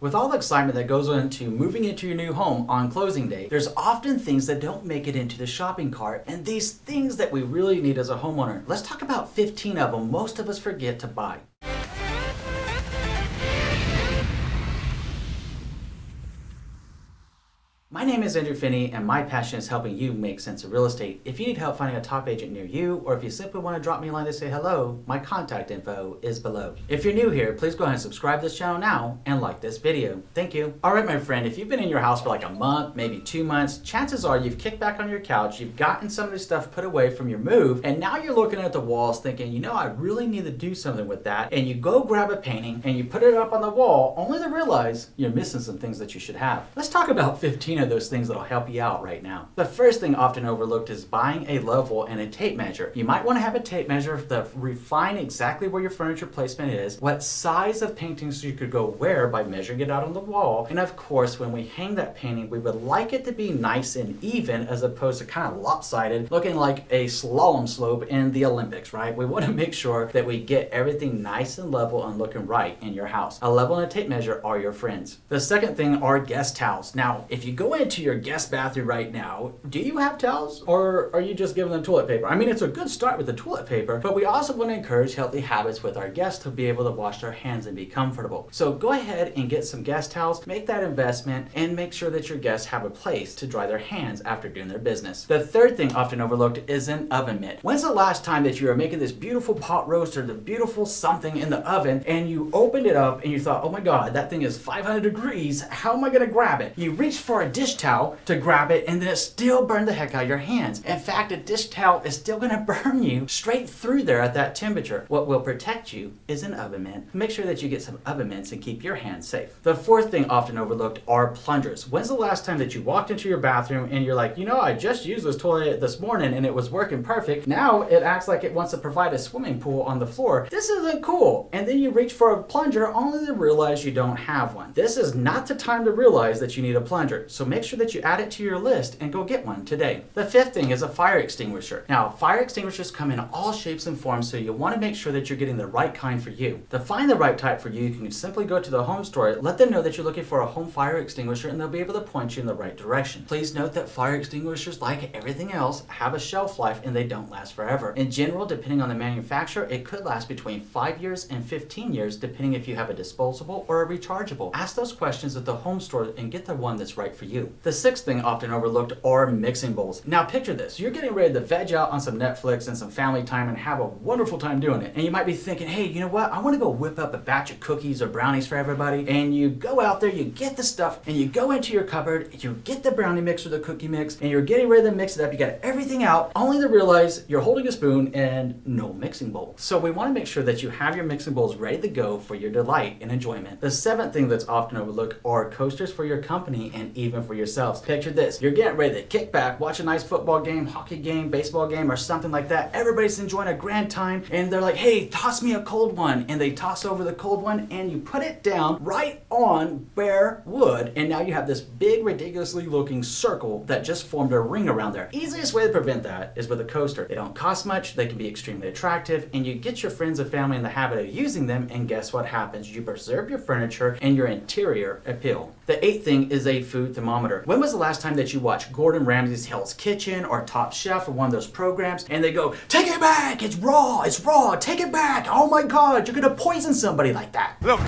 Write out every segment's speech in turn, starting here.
With all the excitement that goes into moving into your new home on closing day, there's often things that don't make it into the shopping cart, and these things that we really need as a homeowner. Let's talk about 15 of them most of us forget to buy. My name is Andrew Finney, and my passion is helping you make sense of real estate. If you need help finding a top agent near you, or if you simply want to drop me a line to say hello, my contact info is below. If you're new here, please go ahead and subscribe to this channel now and like this video. Thank you. All right, my friend, if you've been in your house for like a month, maybe 2 months, chances are you've kicked back on your couch, you've gotten some of the stuff put away from your move, and now you're looking at the walls thinking, you know, I really need to do something with that. And you go grab a painting and you put it up on the wall, only to realize you're missing some things that you should have. Let's talk about 15 of those things that'll help you out right now. The first thing often overlooked is buying a level and a tape measure. You might want to have a tape measure to refine exactly where your furniture placement is, what size of paintings you could go where by measuring it out on the wall, and of course when we hang that painting we would like it to be nice and even as opposed to kind of lopsided, looking like a slalom slope in the Olympics, right? We want to make sure that we get everything nice and level and looking right in your house. A level and a tape measure are your friends. The second thing are guest towels. Now, if you go into your guest bathroom right now, do you have towels or are you just giving them toilet paper? I mean, it's a good start with the toilet paper, but we also want to encourage healthy habits with our guests to be able to wash their hands and be comfortable. So go ahead and get some guest towels, make that investment, and make sure that your guests have a place to dry their hands after doing their business. The third thing often overlooked is an oven mitt. When's the last time that you were making this beautiful pot roast or the beautiful something in the oven and you opened it up and you thought, oh my God, that thing is 500 degrees. How am I gonna grab it? You reached for a dish towel to grab it and then it still burned the heck out of your hands. In fact, a dish towel is still gonna burn you straight through there at that temperature. What will protect you is an oven mitt. Make sure that you get some oven mitts and keep your hands safe. The fourth thing often overlooked are plungers. When's the last time that you walked into your bathroom and you're like, you know, I just used this toilet this morning and it was working perfect. Now it acts like it wants to provide a swimming pool on the floor. This isn't cool. And then you reach for a plunger only to realize you don't have one. This is not the time to realize that you need a plunger. So make sure that you add it to your list and go get one today. The fifth thing is a fire extinguisher. Now, fire extinguishers come in all shapes and forms, so you want to make sure that you're getting the right kind for you. To find the right type for you, you can simply go to the home store, let them know that you're looking for a home fire extinguisher, and they'll be able to point you in the right direction. Please note that fire extinguishers, like everything else, have a shelf life and they don't last forever. In general, depending on the manufacturer, it could last between 5 years and 15 years, depending if you have a disposable or a rechargeable. Ask those questions at the home store and get the one that's right for you. The sixth thing often overlooked are mixing bowls. Now picture this, you're getting ready to veg out on some Netflix and some family time and have a wonderful time doing it. And you might be thinking, hey, you know what? I want to go whip up a batch of cookies or brownies for everybody. And you go out there, you get the stuff, and you go into your cupboard, you get the brownie mix or the cookie mix, and you're getting ready to mix it up. You got everything out, only to realize you're holding a spoon and no mixing bowl. So we want to make sure that you have your mixing bowls ready to go for your delight and enjoyment. The seventh thing that's often overlooked are coasters for your company and even for yourselves. Picture this, you're getting ready to kick back, watch a nice football game, hockey game, baseball game, or something like that. Everybody's enjoying a grand time and they're like, hey, toss me a cold one. And they toss over the cold one and you put it down right on bare wood. And now you have this big, ridiculously looking circle that just formed a ring around there. Easiest way to prevent that is with a coaster. They don't cost much, they can be extremely attractive, and you get your friends and family in the habit of using them, and guess what happens? You preserve your furniture and your interior appeal. The eighth thing is a food thermometer. When was the last time that you watched Gordon Ramsay's Hell's Kitchen or Top Chef or one of those programs and they go, take it back, it's raw, take it back, oh my God, you're gonna poison somebody like that. Look,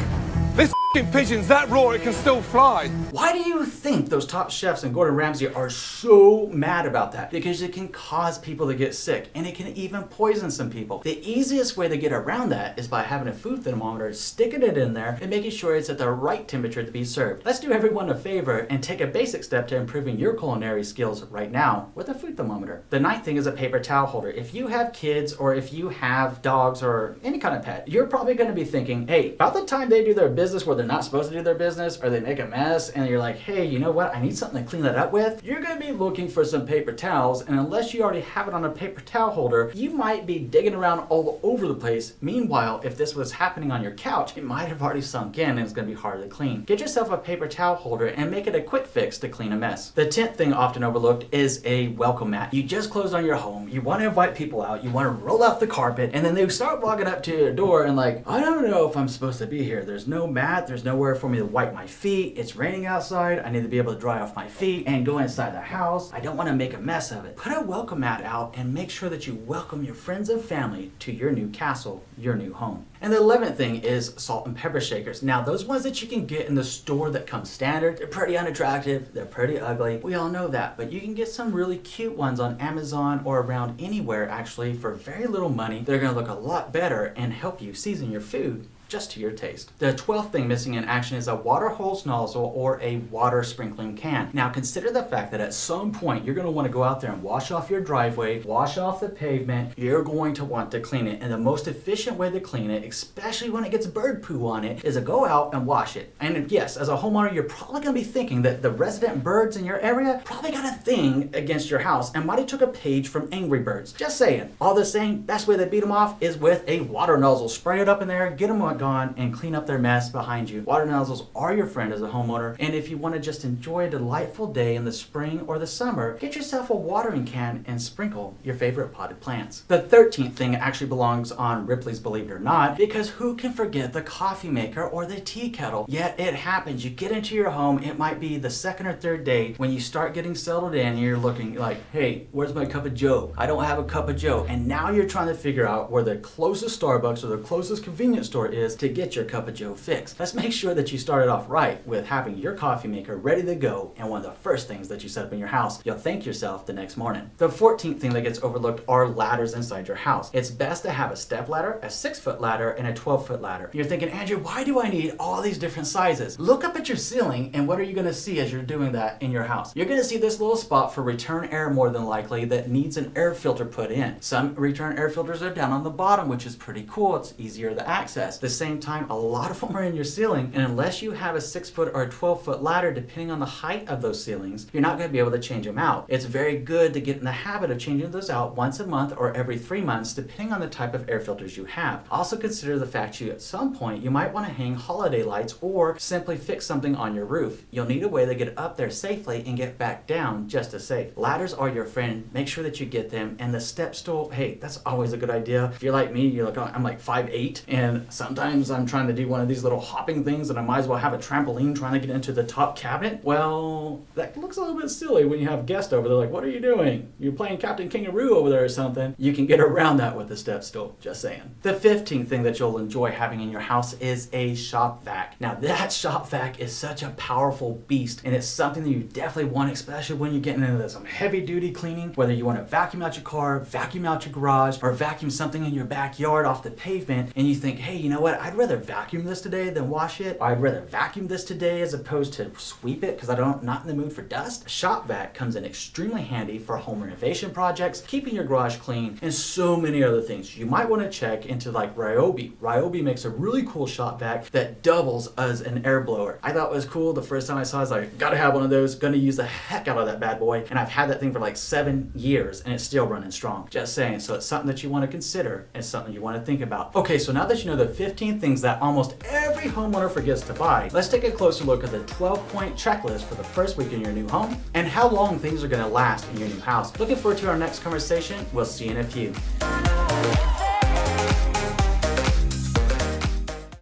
this pigeon's that raw it can still fly. Why do you think those top chefs and Gordon Ramsay are so mad about that? Because it can cause people to get sick and it can even poison some people. The easiest way to get around that is by having a food thermometer, sticking it in there and making sure it's at the right temperature to be served. Let's do everyone a favor and take a basic step to improving your culinary skills right now with a food thermometer. The ninth thing is a paper towel holder. If you have kids or if you have dogs or any kind of pet, you're probably going to be thinking, hey, about the time they do their business where they're not supposed to do their business or they make a mess and you're like, hey, you know what? I need something to clean that up with. You're going to be looking for some paper towels, and unless you already have it on a paper towel holder, you might be digging around all over the place. Meanwhile, if this was happening on your couch, it might have already sunk in and it's going to be harder to clean. Get yourself a paper towel holder and make it a quick fix to clean a mess. The 10th thing often overlooked is a welcome mat. You just closed on your home, you want to invite people out, you want to roll out the carpet, and then they start walking up to your door and like, I don't know if I'm supposed to be here. There's no mat, there's nowhere for me to wipe my feet. It's raining outside. I need to be able to dry off my feet and go inside the house. I don't want to make a mess of it. Put a welcome mat out and make sure that you welcome your friends and family to your new castle, your new home. And the 11th thing is salt and pepper shakers. Now, those ones that you can get in the store that come standard, they're pretty unattractive, they're pretty ugly. We all know that, but you can get some really cute ones on Amazon or around anywhere actually for very little money. They're gonna look a lot better and help you season your food just to your taste. The 12th thing missing in action is a water hose nozzle or a water sprinkling can. Now consider the fact that at some point you're going to want to go out there and wash off your driveway, wash off the pavement. You're going to want to clean it, and the most efficient way to clean it, especially when it gets bird poo on it, is to go out and wash it. And yes, as a homeowner, you're probably going to be thinking that the resident birds in your area probably got a thing against your house and might have took a page from Angry Birds. Just saying. All the same, best way to beat them off is with a water nozzle. Spray it up in there, get them gone, and clean up their mess behind you. Water nozzles are your friend as a homeowner, and if you want to just enjoy a delightful day in the spring or the summer, get yourself a watering can and sprinkle your favorite potted plants. The 13th thing actually belongs on Ripley's Believe It or Not, because who can forget the coffee maker or the tea kettle? Yet it happens. You get into your home, it might be the second or third day when you start getting settled in and you're looking like, hey, where's my cup of joe? I don't have a cup of joe. And now you're trying to figure out where the closest Starbucks or the closest convenience store is to get your cup of joe fixed. Let's make sure that you started off right with having your coffee maker ready to go and one of the first things that you set up in your house. You'll thank yourself the next morning. The 14th thing that gets overlooked are ladders inside your house. It's best to have a step ladder, a 6-foot ladder, and a 12-foot ladder. You're thinking, Andrew, why do I need all these different sizes? Look up at your ceiling, and what are you going to see as you're doing that in your house? You're going to see this little spot for return air, more than likely, that needs an air filter put in. Some return air filters are down on the bottom, which is pretty cool. It's easier to access. At the same time, a lot of them are in your ceiling, and unless you have a 6-foot or a 12-foot ladder, depending on the height of those ceilings, you're not going to be able to change them out. It's very good to get in the habit of changing those out once a month or every 3 months, depending on the type of air filters you have. Also consider the fact you, at some point, you might want to hang holiday lights or simply fix something on your roof. You'll need a way to get up there safely and get back down just as safe. Ladders are your friend. Make sure that you get them. And the step stool, hey, that's always a good idea. If you're like me, you're like, oh, I'm like 5'8", and sometimes I'm trying to do one of these little hopping things and I might as well have a trampoline trying to get into the top cabinet. Well, that looks a little bit silly when you have guests over. They're like, what are you doing? You're playing Captain Kangaroo over there or something. You can get around that with the step stool, just saying. The 15th thing that you'll enjoy having in your house is a shop vac. Now that shop vac is such a powerful beast, and it's something that you definitely want, especially when you're getting into some heavy duty cleaning, whether you want to vacuum out your car, vacuum out your garage, or vacuum something in your backyard off the pavement, and you think, hey, you know what? I'd rather vacuum this today than wash it. Or I'd rather vacuum this today as opposed to sweep it because I'm not in the mood for dust. A shop vac comes in extremely handy for home renovation projects, keeping your garage clean, and so many other things. You might want to check into like Ryobi. Ryobi makes a really cool shop vac that doubles as an air blower. I thought it was cool. The first time I saw it, I was like, gotta have one of those, gonna use the heck out of that bad boy. And I've had that thing for like 7 years and it's still running strong. Just saying. So it's something that you want to consider. It's something you want to think about. Okay, so now that you know the 15 things that almost every homeowner forgets to buy, let's take a closer look at the 12-point checklist for the first week in your new home and how long things are going to last in your new house. Looking forward to our next conversation. We'll see you in a few.